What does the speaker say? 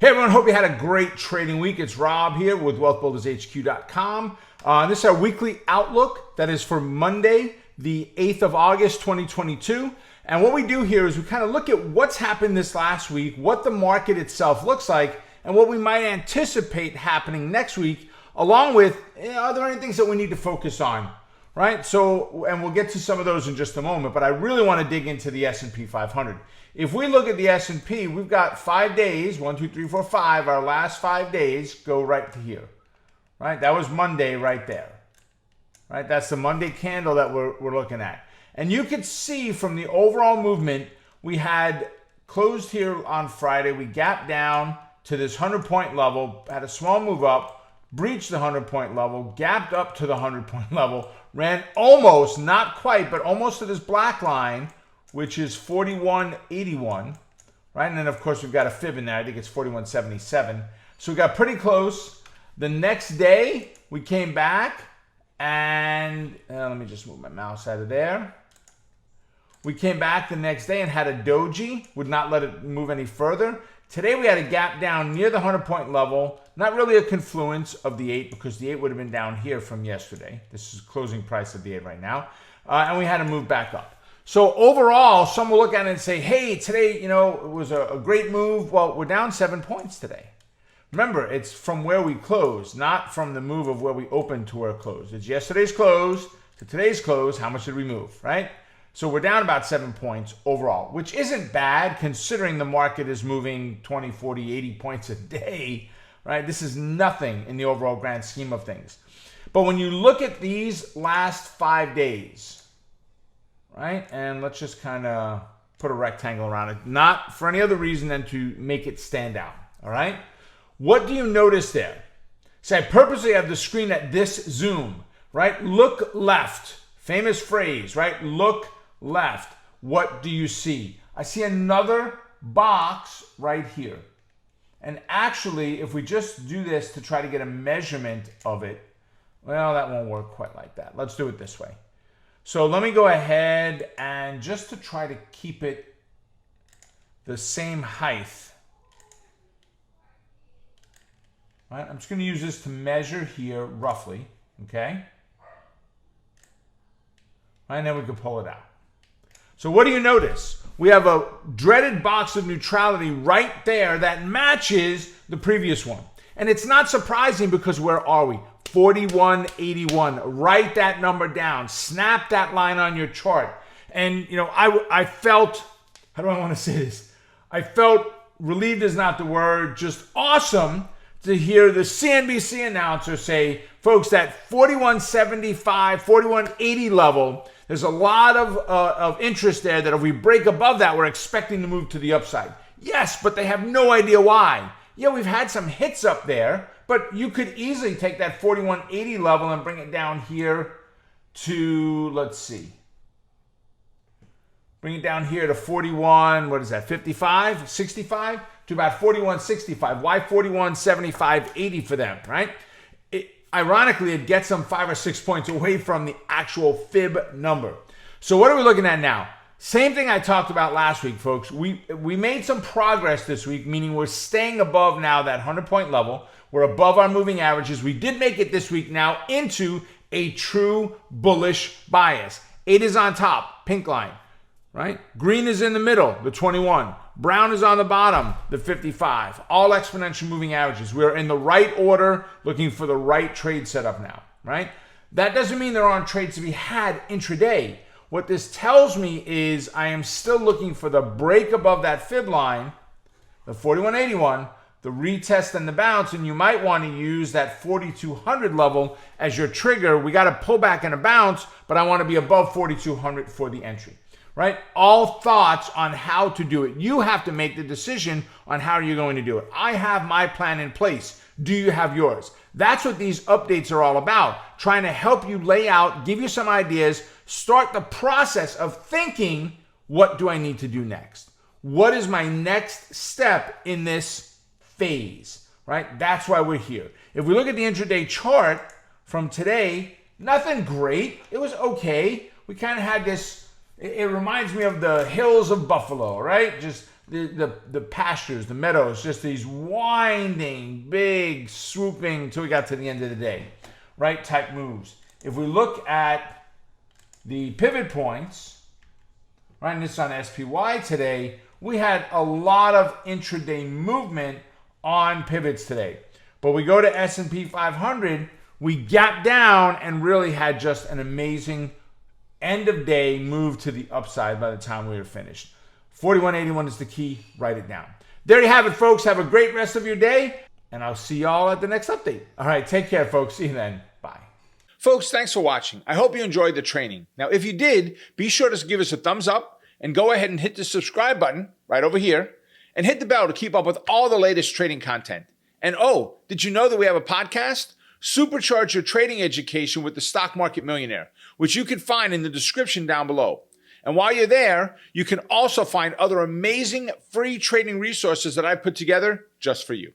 Hey everyone, hope you had a great trading week. It's Rob here with wealthbuildershq.com. This is our weekly outlook that is for Monday, the 8th of August, 2022. And what we do here is we kind of look at what's happened this last week, what the market itself looks like, and what we might anticipate happening next week, along with, are there any things that we need to focus on, right? So, and we'll get to some of those in just a moment, but I really want to dig into the S&P 500. If we look at the S&P, we've got 5 days, 1, 2, 3, 4, 5, our last 5 days go right to here, right? That was Monday right there, right? That's the Monday candle that we're looking at. And you could see from the overall movement, we had closed here on Friday, we gapped down to this 100-point level, had a small move up, breached the 100-point level, gapped up to the 100-point level, ran almost, not quite, but almost to this black line, which is 41.81, right? And then, of course, we've got a fib in there. I think it's 41.77. So we got pretty close. The next day, we came back, and let me just move my mouse out of there. We came back the next day and had a doji, would not let it move any further. Today, we had a gap down near the 100-point level. Not really a confluence of the 8 because the 8 would have been down here from yesterday. This is closing price of the 8 right now. And we had to move back up. So overall, some will look at it and say, hey, today, it was a great move. Well, we're down 7 points today. Remember, it's from where we closed, not from the move of where we opened to where it closed. It's yesterday's close to today's close. How much did we move, right? So we're down about 7 points overall, which isn't bad considering the market is moving 20, 40, 80 points a day, right? This is nothing in the overall grand scheme of things. But when you look at these last 5 days, right? And let's just kind of put a rectangle around it, not for any other reason than to make it stand out, all right? What do you notice there? So I purposely have the screen at this zoom, right? Look left, famous phrase, right? Look left. What do you see? I see another box right here. And actually, if we just do this to try to get a measurement of it, well, that won't work quite like that. Let's do it this way. So let me go ahead and just to try to keep it the same height, right? I'm just going to use this to measure here roughly, okay? And then we can pull it out. So what do you notice? We have a dreaded box of neutrality right there that matches the previous one. And it's not surprising because where are we? 41.81. Write that number down. Snap that line on your chart. And, I felt, how do I want to say this? I felt relieved is not the word, just awesome to hear the CNBC announcer say, folks, that 41.75, 41.80 level, there's a lot of interest there that if we break above that, we're expecting to move to the upside. Yes, but they have no idea why. Yeah, we've had some hits up there, but you could easily take that 41.80 level and bring it down here to, let's see. Bring it down here to 41, what is that, 55, 65? To about 41.65. Why 41.75, 80 for them, right? Ironically, it gets them 5 or 6 points away from the actual fib number. So what are we looking at now? Same thing I talked about last week, folks. We made some progress this week, meaning we're staying above now that 100-point level. We're above our moving averages. We did make it this week now into a true bullish bias. 8 is on top, pink line, right? Green is in the middle, the 21. Brown is on the bottom, the 55. All exponential moving averages. We're in the right order, looking for the right trade setup now, right? That doesn't mean there aren't trades to be had intraday. What this tells me is I am still looking for the break above that fib line, the 41.81, the retest and the bounce, and you might want to use that 4,200 level as your trigger. We got to pull back and a bounce, but I want to be above 4,200 for the entry, right? All thoughts on how to do it. You have to make the decision on how you're going to do it. I have my plan in place. Do you have yours? That's what these updates are all about, trying to help you lay out, give you some ideas, start the process of thinking, what do I need to do next? What is my next step in this phase, right? That's why we're here. If we look at the intraday chart from today, nothing great. It was okay. We kind of had this, it reminds me of the hills of Buffalo, right? Just the pastures, the meadows, just these winding, big, swooping till we got to the end of the day, right? Type moves. If we look at the pivot points, right, and this is on SPY today, we had a lot of intraday movement on pivots today. But we go to S&P 500, we gapped down and really had just an amazing end of day move to the upside by the time we were finished. 4181 is the key. Write it down. There you have it, folks. Have a great rest of your day, and I'll see y'all at the next update. All right, take care, folks. See you then. Bye. Folks, thanks for watching. I hope you enjoyed the training. Now, if you did, be sure to give us a thumbs up and go ahead and hit the subscribe button right over here and hit the bell to keep up with all the latest trading content. And oh, did you know that we have a podcast? Supercharge your trading education with the Stock Market Millionaire, which you can find in the description down below. And while you're there, you can also find other amazing free trading resources that I put together just for you.